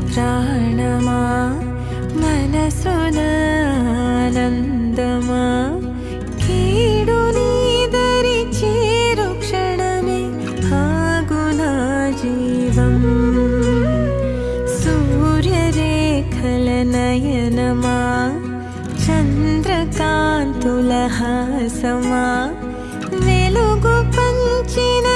ప్రాణమా మనసున ఆనందమా కీడు నీదరి చేరు క్షణమే ఆగునా జీవం సూర్యరేఖల నయనమా చంద్రకాంతుల హాసమా వెలుగు పంచిన